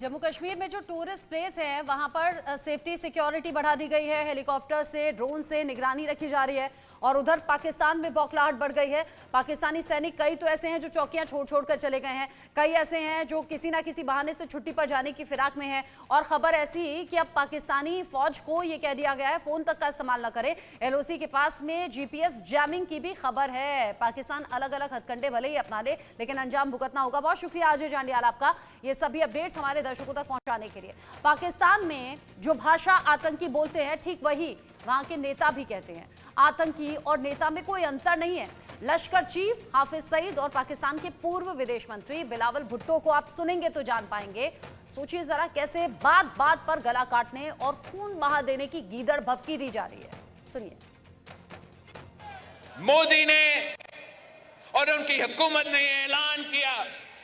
जम्मू कश्मीर में जो tourist place है वहां पर सेफ्टी सिक्योरिटी बढ़ा दी गई है। हेलीकॉप्टर से, ड्रोन से निगरानी रखी जा रही है। और उधर पाकिस्तान में बौखलाहट बढ़ गई है। पाकिस्तानी सैनिक कई तो ऐसे हैं जो चौकियां छोड़ कर चले गए हैं, कई ऐसे हैं जो किसी ना किसी बहाने से छुट्टी पर जाने की फिराक में हैं। और खबर ऐसी कि अब पाकिस्तानी फौज को यह कह दिया गया है फोन तक का इस्तेमाल न करें। एलओसी के पास में जीपीएस जैमिंग की भी खबर है। पाकिस्तान अलग अलग हथकंडे भले ही अपना ले, लेकिन अंजाम भुगतना होगा। बहुत शुक्रिया अजय जांडियाल आपका ये सभी अपडेट्स हमारे दर्शकों तक पहुंचाने के लिए। पाकिस्तान में जो भाषा आतंकी बोलते हैं, ठीक वही वहां के नेता भी कहते हैं। आतंकी और नेता में कोई अंतर नहीं है। लश्कर चीफ हाफिज सईद और पाकिस्तान के पूर्व विदेश मंत्री बिलावल भुट्टो को आप सुनेंगे तो जान पाएंगे। सोचिए जरा कैसे बात बात पर गला काटने और खून बहा देने की गीदड़ भभकी दी जा रही है। सुनिए। मोदी ने और उनकी हुकूमत ने ऐलान किया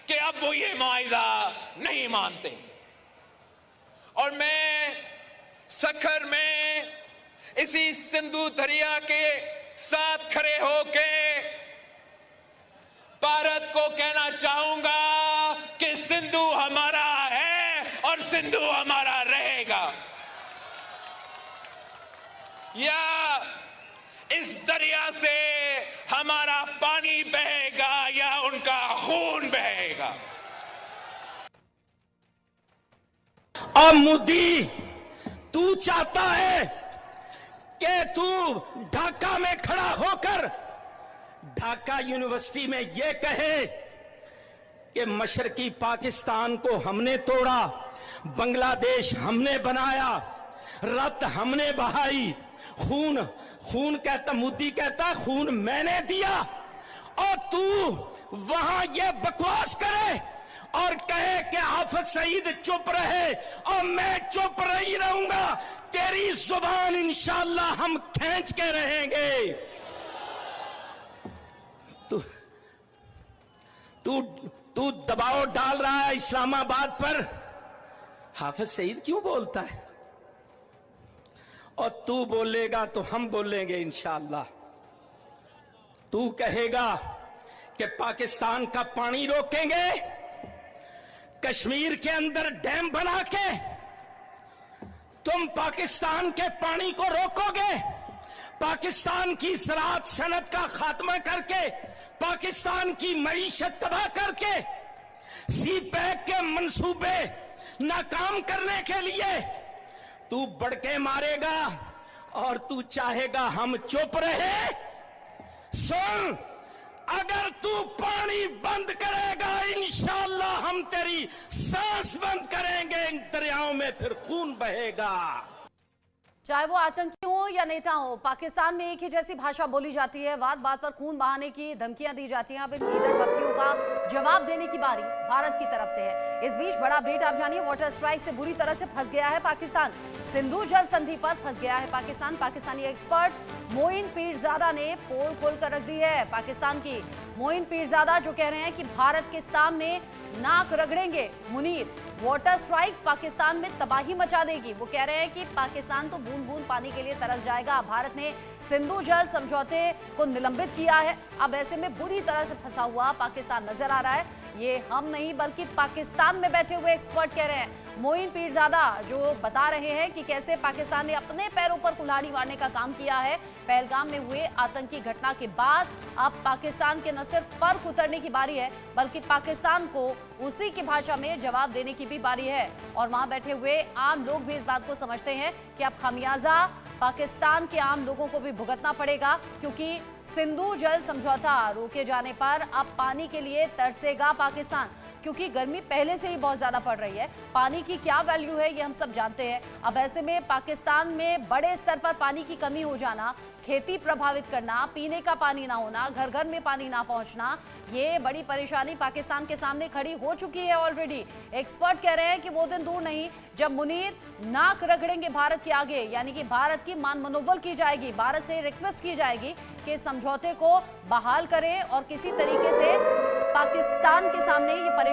कि अब वो ये मुआहिदा नहीं मानते। और मैं सखर में इसी सिंधु दरिया के साथ खड़े होके भारत को कहना चाहूंगा कि सिंधु हमारा है और सिंधु हमारा रहेगा। या इस दरिया से हमारा पानी बहेगा या उनका खून बहेगा। और मोदी, तू चाहता है कि तू ढाका में खड़ा होकर ढाका यूनिवर्सिटी में यह कहे कि मशरकी पाकिस्तान को हमने तोड़ा, बांग्लादेश हमने बनाया, रक्त हमने बहाई, खून खून कहता, मोदी कहता खून मैंने दिया। और तू वहां ये बकवास करे और कहे कि हाफिज सईद चुप रहे और मैं चुप नहीं रहूंगा। तेरी जुबान इंशाअल्लाह हम खींच के रहेंगे। तू दबाव डाल रहा है इस्लामाबाद पर। हाफिज सईद क्यों बोलता है? और तू बोलेगा तो हम बोलेंगे इंशाअल्लाह। तू कहेगा कि पाकिस्तान का पानी रोकेंगे, कश्मीर के अंदर डैम बना के तुम पाकिस्तान के पानी को रोकोगे, पाकिस्तान की ज़राअत सनत का खात्मा करके, पाकिस्तान की मईशत तबाह करके, सी पैक के मंसूबे नाकाम करने के लिए तू बड़के मारेगा और तू चाहेगा हम चुप रहे। सुन, अगर तू पानी बंद करेगा इंशाअल्लाह हम तेरी सांस बंद करेंगे। इन दरियाओं में फिर खून बहेगा। चाहे वो आतंकी हो या नेता हो, पाकिस्तान में एक ही जैसी भाषा बोली जाती है। बात बात पर खून बहाने की धमकियां दी जाती हैं। अब इन गीदड़ भभकियों का जवाब देने की बारी भारत की तरफ से है। इस बीच बड़ा अपडेट आप जानिए। वाटर स्ट्राइक से बुरी तरह से फंस गया है पाकिस्तान। सिंधु जल संधि पर फंस गया है पाकिस्तान। पाकिस्तानी एक्सपर्ट मोइन पीरजादा ने पोल खोल कर रख दी है पाकिस्तान की। मोइन पीरजादा जो कह रहे हैं कि भारत के सामने नाक रगड़ेंगे मुनीर। वाटर स्ट्राइक पाकिस्तान में तबाही मचा देगी। वो कह रहे हैं कि पाकिस्तान तो बूंद बूंद पानी के लिए तरस जाएगा। भारत ने सिंधु जल समझौते को निलंबित किया है। अब ऐसे में बुरी तरह से फंसा हुआ पाकिस्तान नजर आ रहा है। ये हम नहीं बल्कि पाकिस्तान में बैठे हुए एक्सपर्ट कह रहे हैं। मोइन पीरजादा जो बता रहे हैं कि कैसे पाकिस्तान ने अपने पैरों पर कुल्हाड़ी मारने का काम किया है। पहलगाम में हुए आतंकी घटना के बाद अब पाकिस्तान के न सिर्फ पर उतरने की बारी है, बल्कि पाकिस्तान को उसी की भाषा में जवाब देने की भी बारी है। और वहां बैठे हुए आम लोग भी इस बात को समझते हैं कि अब खमियाजा पाकिस्तान के आम लोगों को भी भुगतना पड़ेगा, क्योंकि सिंधु जल समझौता रोके जाने पर अब पानी के लिए तरसेगा पाकिस्तान। क्योंकि गर्मी पहले से ही बहुत ज्यादा पड़ रही है। पानी की क्या वैल्यू है ये हम सब जानते हैं। अब ऐसे में पाकिस्तान में बड़े स्तर पर पानी की कमी हो जाना, खेती प्रभावित करना, पीने का पानी ना होना, घर घर में पानी ना पहुंचना, ये बड़ी परेशानी पाकिस्तान के सामने खड़ी हो चुकी है ऑलरेडी। एक्सपर्ट कह रहे हैं कि वो दिन दूर नहीं जब मुनीर नाक रगड़ेंगे भारत के आगे। यानी कि भारत की मान मनोबल की जाएगी, भारत से रिक्वेस्ट की जाएगी कि समझौते को बहाल करें और किसी तरीके से पाकिस्तान के सामने ये परेशानी